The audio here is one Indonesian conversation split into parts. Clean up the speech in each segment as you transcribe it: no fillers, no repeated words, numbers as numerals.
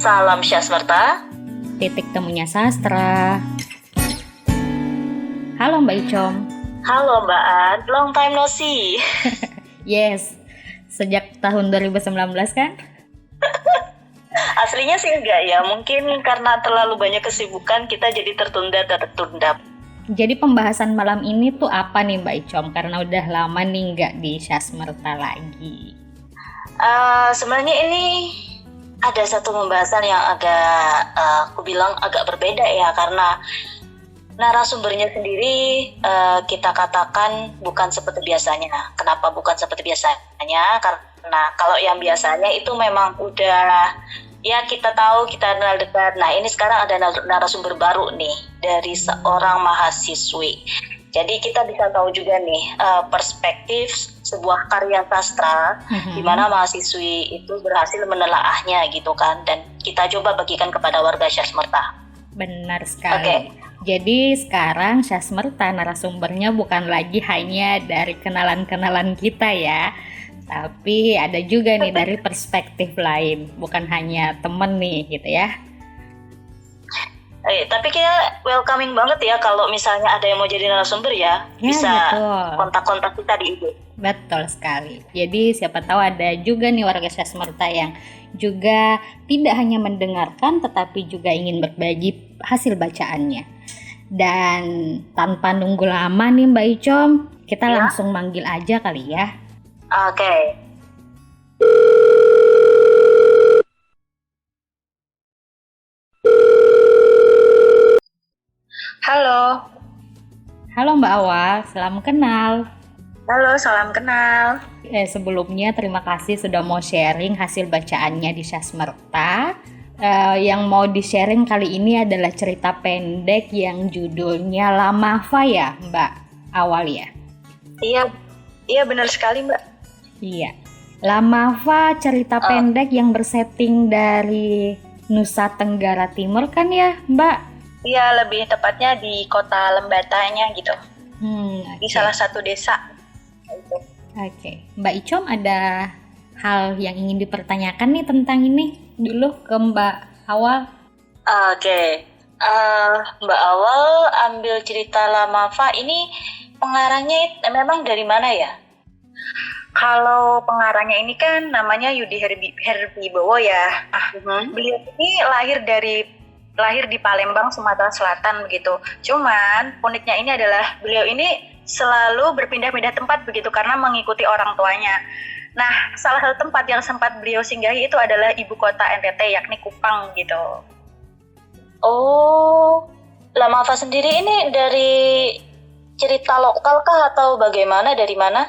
Salam Syasmerta. Titik temunya sastra. Halo Mbak Icom. Halo Mbak An, long time no see. Yes, sejak tahun 2019 kan? Aslinya sih enggak ya, mungkin karena terlalu banyak kesibukan kita jadi tertunda. Jadi pembahasan malam ini tuh apa nih Mbak Icom? Karena udah lama nih nggak di Syasmerta lagi. Sebenarnya ini ada satu pembahasan yang aku bilang agak berbeda ya, karena narasumbernya sendiri kita katakan bukan seperti biasanya. Kenapa bukan seperti biasanya? Karena kalau yang biasanya itu memang udah ya kita tahu, kita kenal dekat. Nah ini sekarang ada narasumber baru nih dari seorang mahasiswi. Jadi kita bisa tahu juga nih perspektif sebuah karya sastra di mana mahasiswi itu berhasil menelaahnya gitu kan, dan kita coba bagikan kepada warga Syasmerta. Benar sekali. Okay. Jadi sekarang Syasmerta narasumbernya bukan lagi hanya dari kenalan-kenalan kita ya, tapi ada juga nih dari perspektif lain, bukan hanya temen nih gitu ya. Tapi kita welcoming banget ya kalau misalnya ada yang mau jadi narasumber ya bisa betul. Kontak-kontak kita di IG. Betul sekali. Jadi siapa tahu ada juga nih warga Syasmerta yang juga tidak hanya mendengarkan tetapi juga ingin berbagi hasil bacaannya. Dan tanpa nunggu lama nih Mbak Icom, kita langsung manggil aja kali ya. Oke. Halo. Halo Mbak Awal, salam kenal. Halo, salam kenal. Sebelumnya terima kasih sudah mau sharing hasil bacaannya di Syasmerta. Yang mau di-sharing kali ini adalah cerita pendek yang judulnya Lamafa ya Mbak Awal ya? Iya benar sekali Mbak. Iya, Lamafa cerita pendek yang bersetting dari Nusa Tenggara Timur kan ya Mbak? Iya, lebih tepatnya di kota Lembatanya gitu. Okay. Di salah satu desa. Oke. Mbak Icom ada hal yang ingin dipertanyakan nih tentang ini dulu ke Mbak Awal? Oke. Mbak Awal ambil cerita Lamafa ini pengarangnya memang dari mana ya? Kalau pengarangnya ini kan namanya Yudi Herbibowo ya. Beliau ini lahir di Palembang, Sumatera Selatan begitu. Cuman uniknya ini adalah beliau ini selalu berpindah-pindah tempat begitu karena mengikuti orang tuanya. Nah, salah satu tempat yang sempat beliau singgahi itu adalah ibu kota NTT yakni Kupang gitu. Oh, Lamafa sendiri ini dari cerita lokal kah atau bagaimana, dari mana?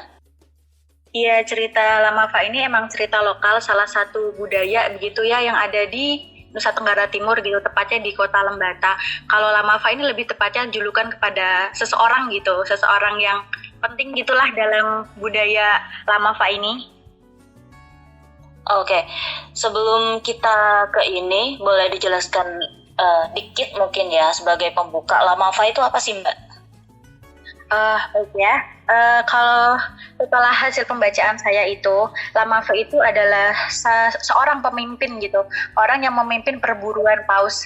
Iya, cerita Lamafa ini emang cerita lokal, salah satu budaya begitu ya yang ada di Nusa Tenggara Timur gitu, tepatnya di kota Lembata. Kalau Lamafa ini lebih tepatnya julukan kepada seseorang gitu, seseorang yang penting gitulah dalam budaya Lamafa ini. Oke, sebelum kita ke ini, boleh dijelaskan dikit mungkin ya sebagai pembuka, Lamafa itu apa sih Mbak? Baik ya. Kalau setelah hasil pembacaan saya itu, Lamafa itu adalah seorang pemimpin gitu, orang yang memimpin perburuan paus.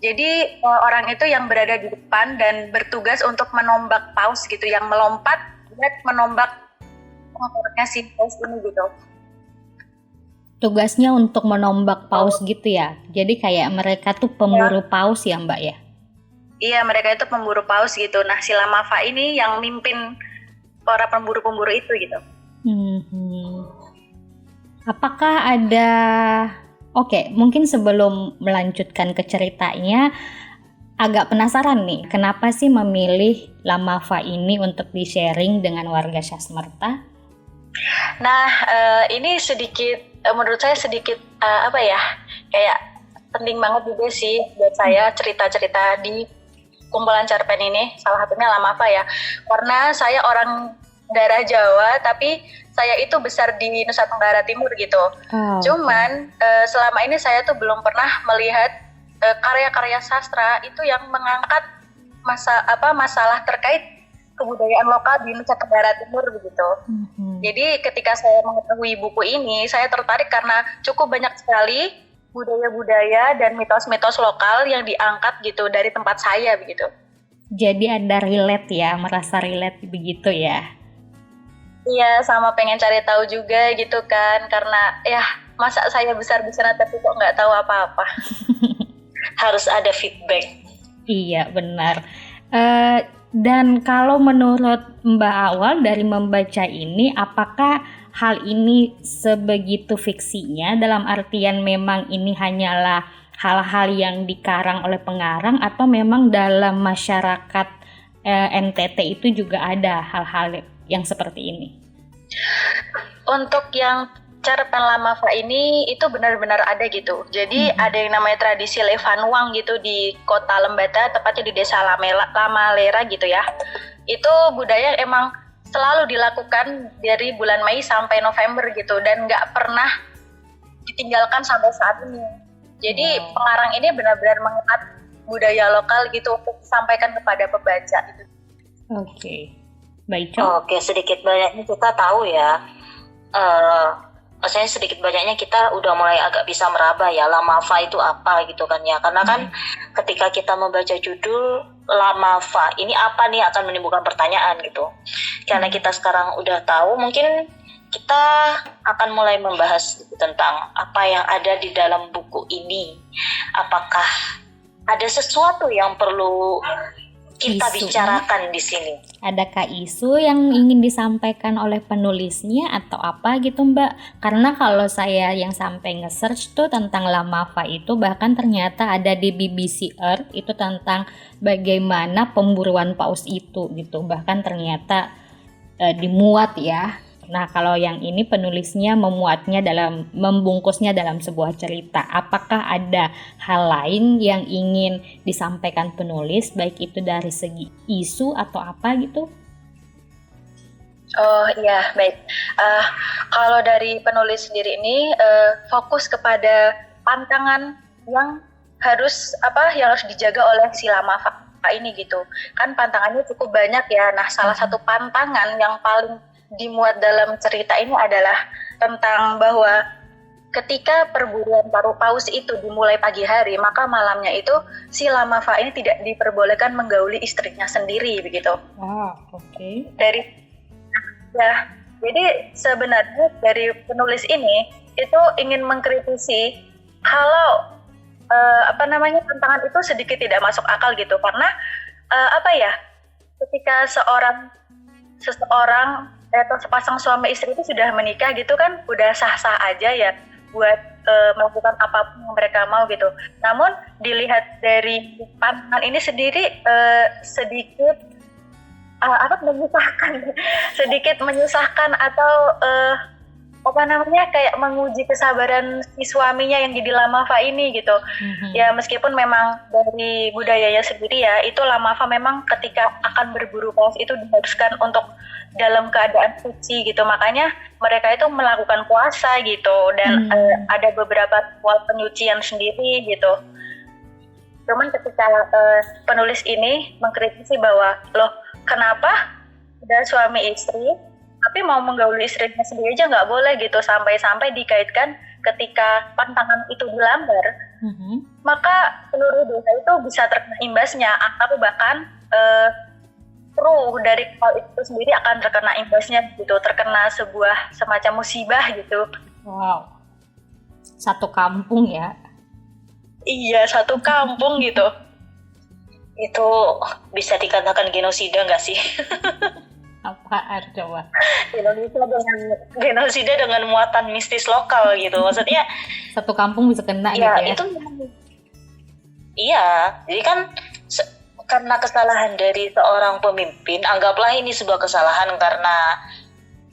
Jadi orang itu yang berada di depan dan bertugas untuk menombak paus gitu, yang melompat buat menombak motornya si paus ini gitu. Tugasnya untuk menombak paus gitu ya. Jadi kayak mereka tuh pemburu paus ya Mbak ya? Iya, mereka itu pemburu paus gitu. Nah, si Lamafa ini yang mimpin para pemburu-pemburu itu gitu. Apakah ada... Oke, mungkin sebelum melanjutkan ke ceritanya, agak penasaran nih, kenapa sih memilih Lamafa ini untuk di-sharing dengan warga Syasmerta? Nah, ini sedikit, menurut saya sedikit, kayak penting banget juga sih buat saya cerita-cerita di kumpulan cerpen ini, salah satunya Lamafa ya, karena saya orang daerah Jawa tapi saya itu besar di Nusa Tenggara Timur gitu. Cuman selama ini saya tuh belum pernah melihat karya-karya sastra itu yang mengangkat masalah terkait kebudayaan lokal di Nusa Tenggara Timur begitu. Jadi ketika saya mengetahui buku ini, saya tertarik karena cukup banyak sekali budaya-budaya dan mitos-mitos lokal yang diangkat gitu dari tempat saya begitu. Jadi ada relate ya, merasa relate begitu ya. Iya, sama pengen cari tahu juga gitu kan, karena ya masa saya besar-besaran tapi kok nggak tahu apa-apa. Harus ada feedback. Iya benar. Dan kalau menurut Mbak Awal dari membaca ini, apakah hal ini sebegitu fiksinya dalam artian memang ini hanyalah hal-hal yang dikarang oleh pengarang atau memang dalam masyarakat NTT itu juga ada hal-hal yang seperti ini? Untuk yang cerpen Lamafa ini itu benar-benar ada gitu. Jadi ada yang namanya tradisi Levanwang gitu di kota Lembata, tepatnya di desa Lamalera gitu ya. Itu budaya yang emang selalu dilakukan dari bulan Mei sampai November gitu dan nggak pernah ditinggalkan sampai saat ini. Jadi pengarang ini benar-benar mengangkat budaya lokal gitu untuk disampaikan kepada pembaca gitu. Oke. Baik, Oke, sedikit banyaknya kita tahu ya. Maksudnya sedikit banyaknya kita udah mulai agak bisa meraba ya Lamafa itu apa gitu kan ya. Karena kan ketika kita membaca judul Lamafa ini apa nih akan menimbulkan pertanyaan gitu. Karena kita sekarang udah tahu, mungkin kita akan mulai membahas tentang apa yang ada di dalam buku ini. Apakah ada sesuatu yang perlu kita bicarakan di sini? Adakah isu yang ingin disampaikan oleh penulisnya atau apa gitu Mbak? Karena kalau saya yang sampai nge-search tuh tentang Lamafa itu bahkan ternyata ada di BBC Earth itu tentang bagaimana pemburuan paus itu gitu. Bahkan ternyata dimuat ya. Nah, kalau yang ini penulisnya membungkusnya dalam sebuah cerita. Apakah ada hal lain yang ingin disampaikan penulis, baik itu dari segi isu atau apa gitu? Oh iya, baik. Kalau dari penulis sendiri ini fokus kepada pantangan yang harus dijaga oleh si Lamafa ini gitu. Kan pantangannya cukup banyak ya. Nah, salah satu pantangan yang paling dimuat dalam cerita ini adalah tentang bahwa ketika perburuan paus itu dimulai pagi hari, maka malamnya itu si Lamafa ini tidak diperbolehkan menggauli istrinya sendiri begitu. Oke. Jadi sebenarnya dari penulis ini itu ingin mengkritisi kalau pantangan itu sedikit tidak masuk akal gitu, karena ketika seseorang atau sepasang suami istri itu sudah menikah gitu kan udah sah-sah aja ya buat melakukan apapun yang mereka mau gitu. Namun dilihat dari pantangan ini sendiri sedikit menyusahkan atau kayak menguji kesabaran si suaminya yang jadi Lamafa ini gitu. Ya meskipun memang dari budayanya sendiri ya itu Lamafa memang ketika akan berburu paus itu diharuskan untuk dalam keadaan suci gitu, makanya mereka itu melakukan puasa gitu dan ada beberapa ritual penyucian sendiri gitu. Cuman ketika penulis ini mengkritisi bahwa loh kenapa udah suami istri tapi mau menggauli istrinya sendiri aja nggak boleh gitu, sampai-sampai dikaitkan ketika pantangan itu dilambar, maka seluruh desa itu bisa terkena imbasnya atau bahkan kru dari hal itu sendiri akan terkena imbasnya gitu, terkena sebuah semacam musibah gitu. Wow, satu kampung ya? Iya, satu kampung gitu. Itu bisa dikatakan genosida nggak sih? Apaan coba? Genosida dengan muatan mistis lokal gitu. Maksudnya satu kampung bisa kena gitu ya? Itu, iya, jadi kan karena kesalahan dari seorang pemimpin, anggaplah ini sebuah kesalahan karena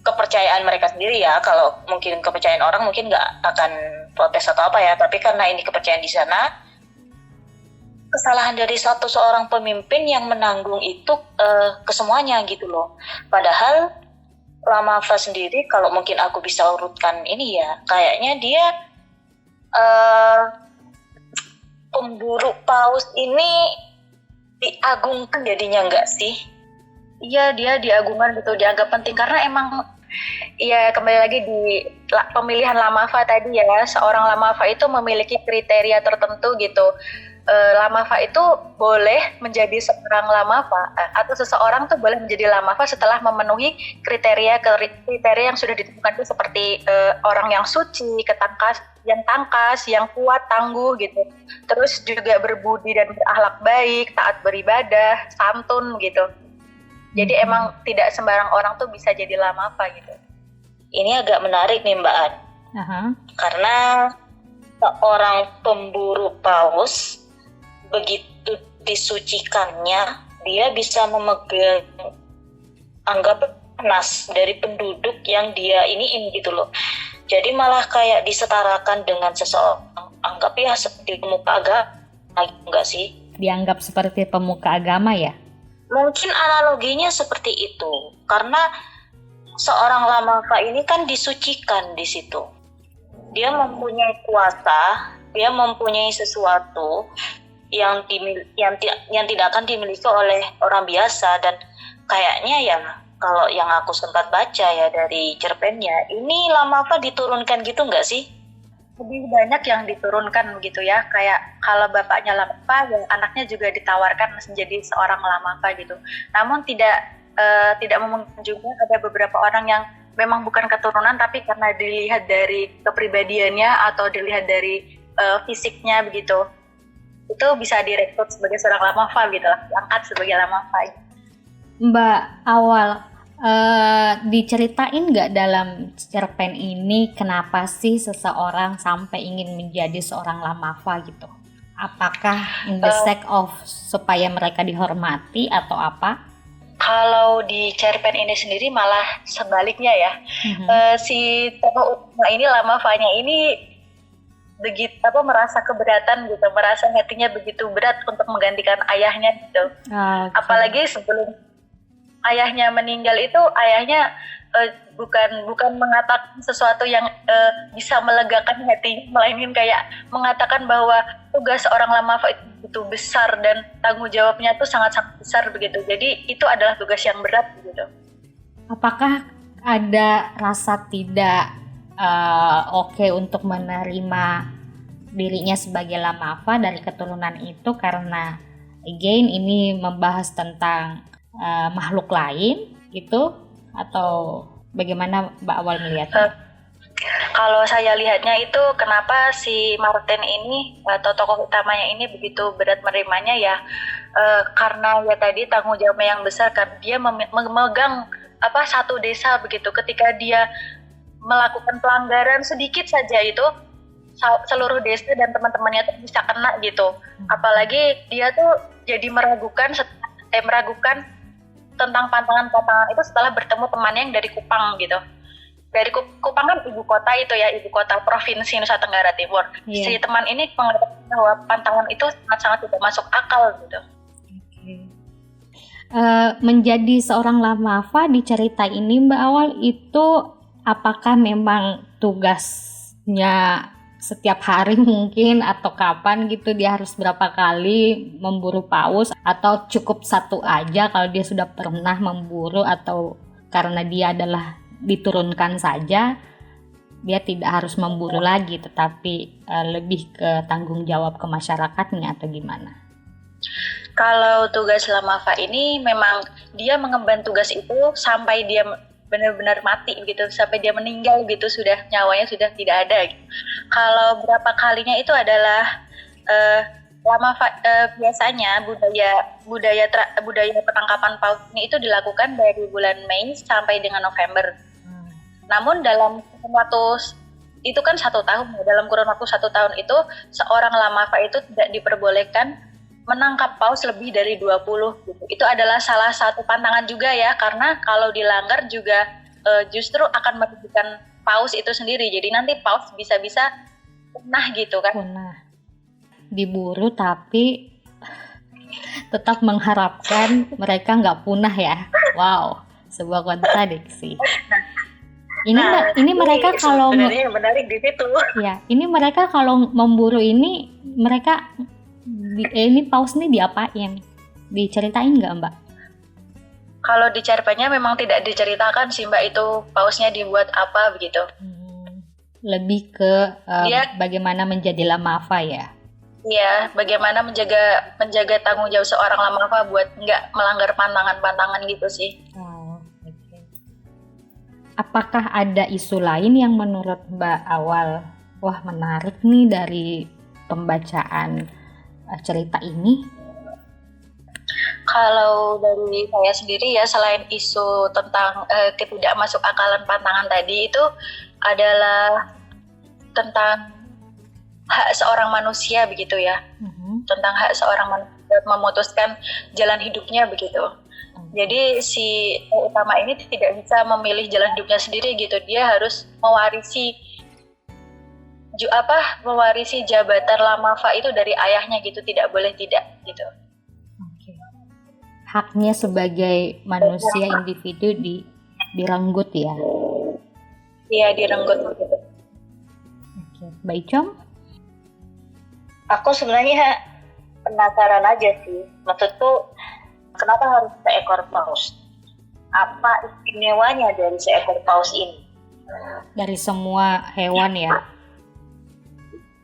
kepercayaan mereka sendiri ya. Kalau mungkin kepercayaan orang mungkin nggak akan protes atau apa ya, tapi karena ini kepercayaan di sana, kesalahan dari seorang pemimpin yang menanggung itu kesemuanya gitu loh. Padahal Lamafa sendiri, kalau mungkin aku bisa urutkan ini ya, kayaknya dia pemburu paus ini diagungkan jadinya nggak sih? Iya, dia diagungkan gitu, dianggap penting karena emang Iya, kembali lagi di pemilihan Lamava tadi ya. Seorang Lamava itu memiliki kriteria tertentu gitu. Lamava itu boleh menjadi seorang Lamava atau seseorang tuh boleh menjadi Lamava setelah memenuhi kriteria yang sudah ditentukan itu seperti orang yang suci, yang tangkas, yang kuat, tangguh gitu. Terus juga berbudi dan berakhlak baik, taat beribadah, santun gitu. Jadi emang tidak sembarang orang tuh bisa jadi Lamava gitu. Ini agak menarik nih Mbak An. Karena seorang pemburu paus begitu disucikannya, dia bisa memegang anggap nas dari penduduk yang dia iniin gitu loh. Jadi malah kayak disetarakan dengan seseorang, anggap ya seperti pemuka agama, enggak sih? Dianggap seperti pemuka agama ya? Mungkin analoginya seperti itu, karena seorang Lamava ini kan disucikan di situ. Dia mempunyai kuasa, dia mempunyai sesuatu yang tidak akan dimiliki oleh orang biasa. Dan kayaknya ya kalau yang aku sempat baca ya dari cerpennya, ini Lamava diturunkan gitu nggak sih? Lebih banyak yang diturunkan gitu ya, kayak kalau bapaknya Lamava, ya anaknya juga ditawarkan menjadi seorang Lamava gitu. Namun tidak memungkinkan juga, ada beberapa orang yang memang bukan keturunan tapi karena dilihat dari kepribadiannya atau dilihat dari fisiknya begitu, itu bisa direkrut sebagai seorang Lamava gitu lah, diangkat sebagai Lamava. Mbak, awal diceritain nggak dalam cerpen ini kenapa sih seseorang sampai ingin menjadi seorang Lamava gitu? Apakah in the sake of supaya mereka dihormati atau apa? Kalau di cerpen ini sendiri malah sebaliknya ya. Si tokoh utama ini, Lamavanya ini begitu merasa keberatan gitu, merasa hatinya begitu berat untuk menggantikan ayahnya gitu. Okay. Apalagi sebelum ayahnya meninggal itu, ayahnya bukan mengatakan sesuatu yang bisa melegakan hati, melainkan kayak mengatakan bahwa tugas seorang Lamava itu besar dan tanggung jawabnya itu sangat-sangat besar begitu. Jadi itu adalah tugas yang berat begitu. Apakah ada rasa tidak oke untuk menerima dirinya sebagai Lamava dari keturunan itu, karena again ini membahas tentang makhluk lain gitu, atau bagaimana Mbak Awal melihatnya? Kalau saya lihatnya itu, kenapa si Martin ini atau tokoh utamanya ini begitu berat menerimanya ya, karena ya tadi tanggung jawabnya yang besar, kan dia memegang satu desa begitu. Ketika dia melakukan pelanggaran sedikit saja itu seluruh desa dan teman-temannya tuh bisa kena gitu. Apalagi dia tuh jadi meragukan tentang pantangan-pantangan itu setelah bertemu temannya yang dari Kupang gitu. Dari Kupang kan ibu kota itu ya, ibu kota provinsi Nusa Tenggara Timur. Yeah. Si teman ini mengatakan bahwa pantangan itu sangat-sangat tidak masuk akal gitu. Menjadi seorang Lamava di cerita ini Mbak Awal itu apakah memang tugasnya setiap hari mungkin, atau kapan gitu, dia harus berapa kali memburu paus, atau cukup satu aja kalau dia sudah pernah memburu, atau karena dia adalah diturunkan saja dia tidak harus memburu lagi, tetapi lebih ke tanggung jawab ke masyarakatnya atau gimana? Kalau tugas Lamava ini memang dia mengemban tugas itu sampai dia benar-benar mati gitu, sampai dia meninggal gitu, sudah nyawanya sudah tidak ada gitu. Kalau berapa kalinya itu adalah Lamava, biasanya budaya penangkapan paus ini itu dilakukan dari bulan Mei sampai dengan November. Namun dalam waktu itu kan 1 tahun, dalam kurun waktu 1 tahun itu seorang Lamava itu tidak diperbolehkan menangkap paus lebih dari 20 gitu. Itu adalah salah satu pantangan juga ya, karena kalau dilanggar juga justru akan merugikan paus itu sendiri. Jadi nanti paus bisa-bisa punah gitu kan. Punah. Diburu tapi tetap mengharapkan mereka nggak punah ya. Wow, sebuah kontradiksi. Ini mereka kalau menarik di situ. Ya, ini mereka kalau memburu ini mereka ini paus nih diapain? Diceritain nggak Mbak? Kalau di cerpennya memang tidak diceritakan sih Mbak itu pausnya dibuat apa begitu. Lebih ke Dia bagaimana menjadi lamafa ya. Iya, bagaimana menjaga tanggung jawab seorang lamafa buat nggak melanggar pantangan-pantangan gitu sih. Oh, okay. Apakah ada isu lain yang menurut Mbak Awal, wah menarik nih dari pembacaan cerita ini? Kalau dari saya sendiri ya, selain isu tentang ketidakmasuk akalan pantangan tadi, itu adalah tentang hak seorang manusia begitu ya. Tentang hak seorang manusia memutuskan jalan hidupnya begitu. Jadi si utama ini tidak bisa memilih jalan hidupnya sendiri gitu. Dia harus mewarisi jabatan lamafa itu dari ayahnya gitu, tidak boleh tidak gitu. Haknya sebagai manusia individu direnggut ya. Iya, direnggut gitu. Oke, Mbak Icom? Aku sebenarnya penasaran aja sih. Maksudku, kenapa harus seekor paus? Apa istimewanya dari seekor paus ini? Dari semua hewan ya?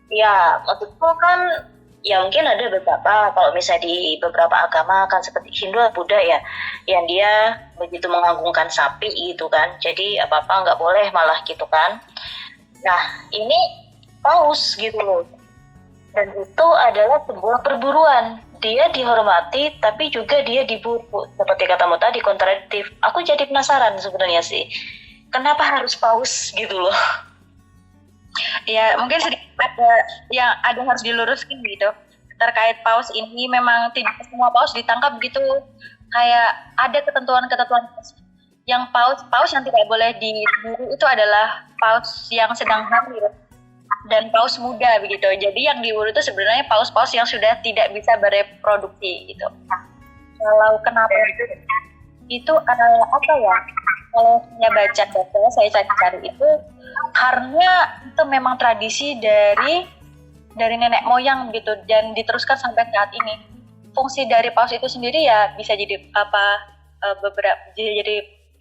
Ya, maksudku kan ya mungkin ada beberapa, kalau misalnya di beberapa agama kan seperti Hindu, Buddha ya, yang dia begitu mengagungkan sapi gitu kan, jadi apa-apa nggak boleh malah gitu kan. Nah ini paus gitu loh, dan itu adalah sebuah perburuan. Dia dihormati tapi juga dia diburu, seperti katamu tadi, kontradiktif. Aku jadi penasaran sebenarnya sih, kenapa harus paus gitu loh. Ya mungkin sedikit ada harus diluruskan gitu terkait paus ini. Memang tidak semua paus ditangkap gitu, kayak ada ketentuan yang paus yang tidak boleh diburu itu adalah paus yang sedang hamil dan paus muda begitu. Jadi yang diburu itu sebenarnya paus-paus yang sudah tidak bisa bereproduksi gitu. Kalau kenapa itu apa ya, kalau saya baca saya cari itu karena itu memang tradisi dari nenek moyang gitu, dan diteruskan sampai saat ini. Fungsi dari paus itu sendiri ya bisa jadi jadi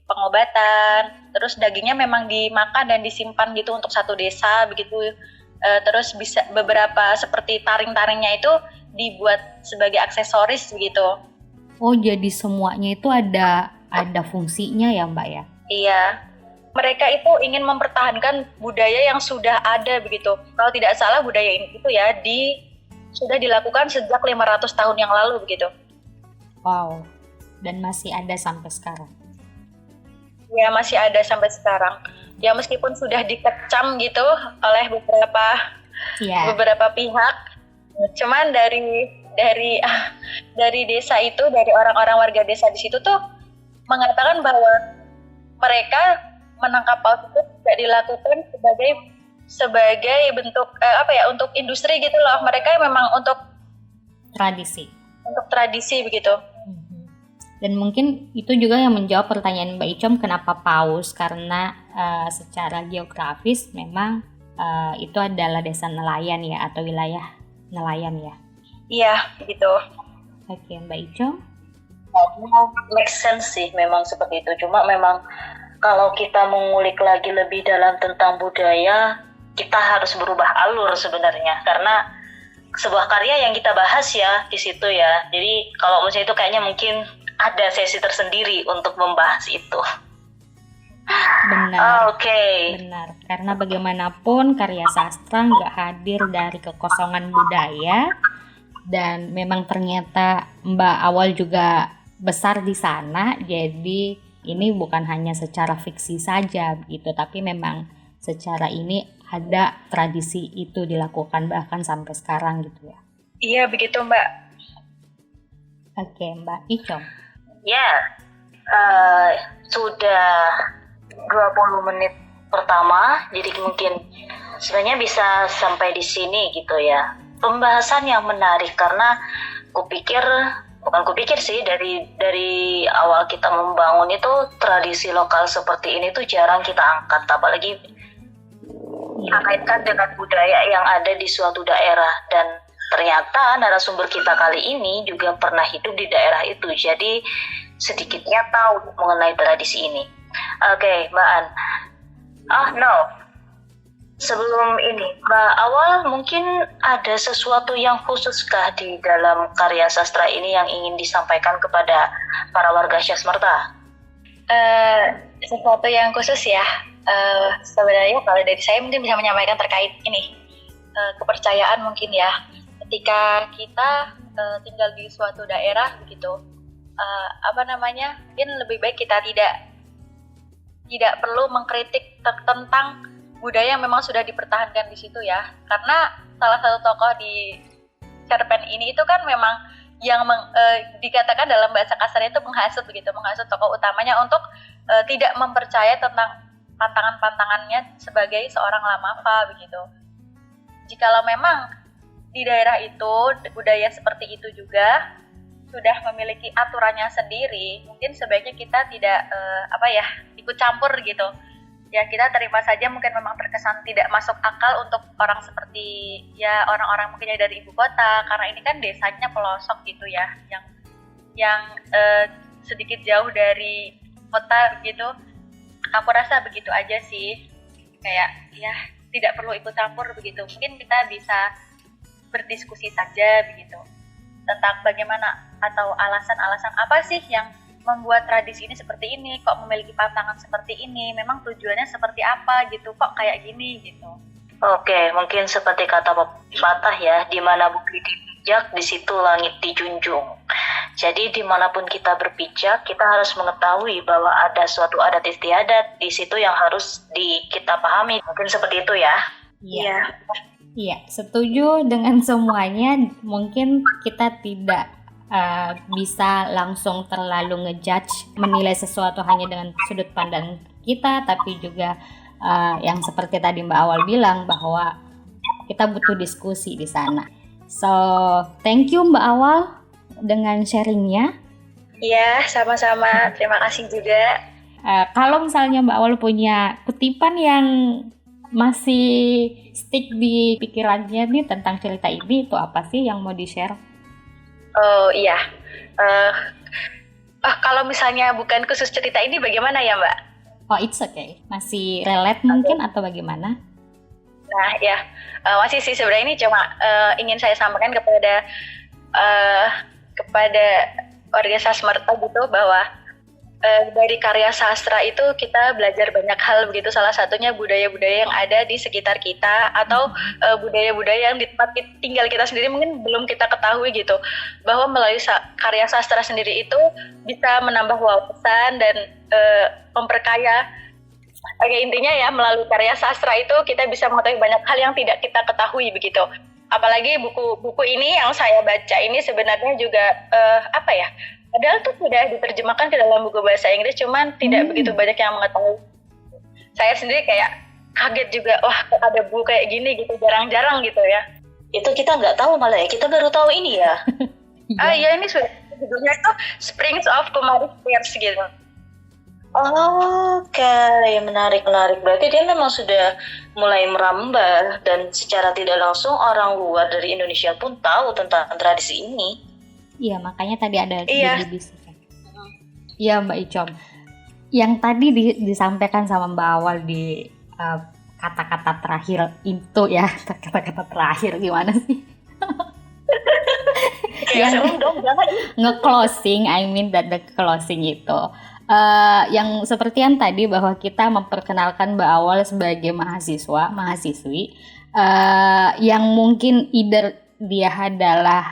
pengobatan, terus dagingnya memang dimakan dan disimpan gitu untuk satu desa begitu. Terus bisa beberapa seperti taring-taringnya itu dibuat sebagai aksesoris begitu. Oh, jadi semuanya itu ada fungsinya ya Mbak ya? Iya. Mereka itu ingin mempertahankan budaya yang sudah ada begitu. Kalau tidak salah budaya ini itu ya sudah dilakukan sejak 500 tahun yang lalu begitu. Wow. Dan masih ada sampai sekarang. Ya, masih ada sampai sekarang. Ya meskipun sudah dikecam gitu oleh beberapa pihak. Cuman dari desa itu, dari orang-orang warga desa di situ tuh mengatakan bahwa mereka menangkap paus itu tidak dilakukan sebagai bentuk untuk industri gitu loh. Mereka memang untuk tradisi begitu. Dan mungkin itu juga yang menjawab pertanyaan Mbak Icom, kenapa paus? Karena secara geografis memang itu adalah desa nelayan ya, atau wilayah nelayan ya. Iya, begitu. Oke, Mbak Icom? Make sense sih, memang seperti itu. Cuma memang kalau kita mengulik lagi lebih dalam tentang budaya, kita harus berubah alur sebenarnya, karena sebuah karya yang kita bahas ya di situ ya. Jadi kalau misalnya itu kayaknya mungkin ada sesi tersendiri untuk membahas itu. Benar. Oke. Benar, karena bagaimanapun karya sastra nggak hadir dari kekosongan budaya, dan memang ternyata Mbak Awal juga besar di sana, jadi ini bukan hanya secara fiksi saja gitu, tapi memang secara ini ada tradisi itu dilakukan bahkan sampai sekarang gitu ya. Iya begitu Mbak. Oke, Mbak Icom. Ya, sudah 20 menit pertama, jadi mungkin sebenarnya bisa sampai di sini gitu ya. Pembahasan yang menarik karena bukan kupikir sih, dari awal kita membangun itu tradisi lokal seperti ini tuh jarang kita angkat, apalagi kaitkan dengan budaya yang ada di suatu daerah. Dan ternyata narasumber kita kali ini juga pernah hidup di daerah itu, jadi sedikitnya tahu mengenai tradisi ini. Oke, Mbak An. Sebelum ini, Mbak Awal mungkin ada sesuatu yang khususkah di dalam karya sastra ini yang ingin disampaikan kepada para warga Syahsmerta? Sesuatu yang khusus ya. Sebenarnya kalau dari saya mungkin bisa menyampaikan terkait ini kepercayaan mungkin ya. Ketika kita tinggal di suatu daerah begitu, mungkin lebih baik kita tidak perlu mengkritik tentang budaya yang memang sudah dipertahankan di situ ya. Karena salah satu tokoh di cerpen ini itu kan memang yang dikatakan dalam bahasa kasarnya itu menghasut tokoh utamanya untuk tidak mempercaya tentang pantangan-pantangannya sebagai seorang lamafa begitu. Jikalau memang di daerah itu budaya seperti itu juga sudah memiliki aturannya sendiri, mungkin sebaiknya kita tidak ikut campur gitu. Ya kita terima saja, mungkin memang terkesan tidak masuk akal untuk orang seperti ya orang-orang mungkin dari ibu kota, karena ini kan desanya pelosok gitu ya, yang sedikit jauh dari kota begitu. Aku rasa begitu aja sih, kayak ya tidak perlu ikut campur begitu. Mungkin kita bisa berdiskusi saja begitu tentang bagaimana atau alasan-alasan apa sih yang membuat tradisi ini seperti ini, kok memiliki pantangan seperti ini, memang tujuannya seperti apa gitu, kok kayak gini gitu. Oke, mungkin seperti kata pepatah ya, di mana bukit dipijak, di situ langit dijunjung. Jadi dimanapun kita berpijak, kita harus mengetahui bahwa ada suatu adat istiadat di situ yang harus kita pahami. Mungkin seperti itu ya. Iya, setuju dengan semuanya. Mungkin kita tidak bisa langsung terlalu ngejudge, menilai sesuatu hanya dengan sudut pandang kita, tapi juga yang seperti tadi Mbak Awal bilang bahwa kita butuh diskusi di sana. So, thank you Mbak Awal dengan sharingnya. Iya, sama-sama. Terima kasih juga. Kalau misalnya Mbak Awal punya kutipan yang masih stick di pikirannya nih tentang cerita ini, itu apa sih yang mau di-share? Oh iya, kalau misalnya bukan khusus cerita ini bagaimana ya Mbak? Oh it's okay, masih relate mungkin atau bagaimana? Nah ya, masih sih sebenarnya ini cuma ingin saya sampaikan kepada warga Syahsmerta gitu bahwa dari karya sastra itu kita belajar banyak hal begitu, salah satunya budaya-budaya yang ada di sekitar kita atau budaya-budaya yang di tempat tinggal kita sendiri mungkin belum kita ketahui gitu, bahwa melalui karya sastra sendiri itu bisa menambah wawasan dan memperkaya. Intinya ya, melalui karya sastra itu kita bisa mengetahui banyak hal yang tidak kita ketahui begitu. Apalagi buku ini yang saya baca ini sebenarnya juga padahal tuh sudah diterjemahkan ke dalam buku bahasa Inggris, cuman tidak begitu banyak yang mengetahui. Saya sendiri kayak kaget juga, wah ada buku kayak gini gitu, jarang-jarang gitu ya. Itu kita nggak tahu malah ya, kita baru tahu ini ya. Iya ini judulnya itu Springs of Kumari Spears gitu. Oke, menarik. Berarti dia memang sudah mulai merambah dan secara tidak langsung orang luar dari Indonesia pun tahu tentang tradisi ini. Iya, makanya tadi ada di BBC. Iya Mbak Icom. Yang tadi disampaikan sama Mbak Awal di kata-kata terakhir itu ya, kata-kata terakhir gimana sih? Yang nge-closing, the closing itu. Yang seperti yang tadi bahwa kita memperkenalkan Mbak Awal sebagai mahasiswi yang mungkin either dia adalah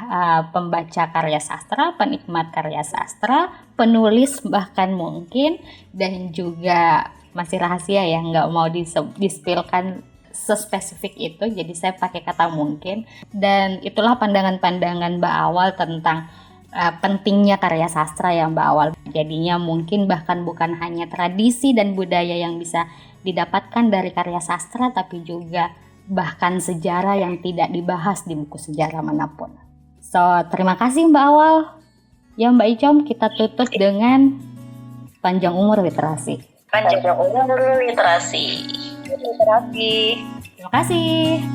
pembaca karya sastra, penikmat karya sastra, penulis bahkan mungkin, dan juga masih rahasia ya, nggak mau di-spillkan sespesifik itu, jadi saya pakai kata mungkin. Dan itulah pandangan-pandangan Mbak Awal tentang pentingnya karya sastra ya Mbak Awal. Jadinya mungkin bahkan bukan hanya tradisi dan budaya yang bisa didapatkan dari karya sastra, tapi juga bahkan sejarah yang tidak dibahas di buku sejarah manapun. So, terima kasih Mbak Awal. Ya Mbak Icom, kita tutup dengan panjang umur literasi. Panjang umur literasi. Terima kasih.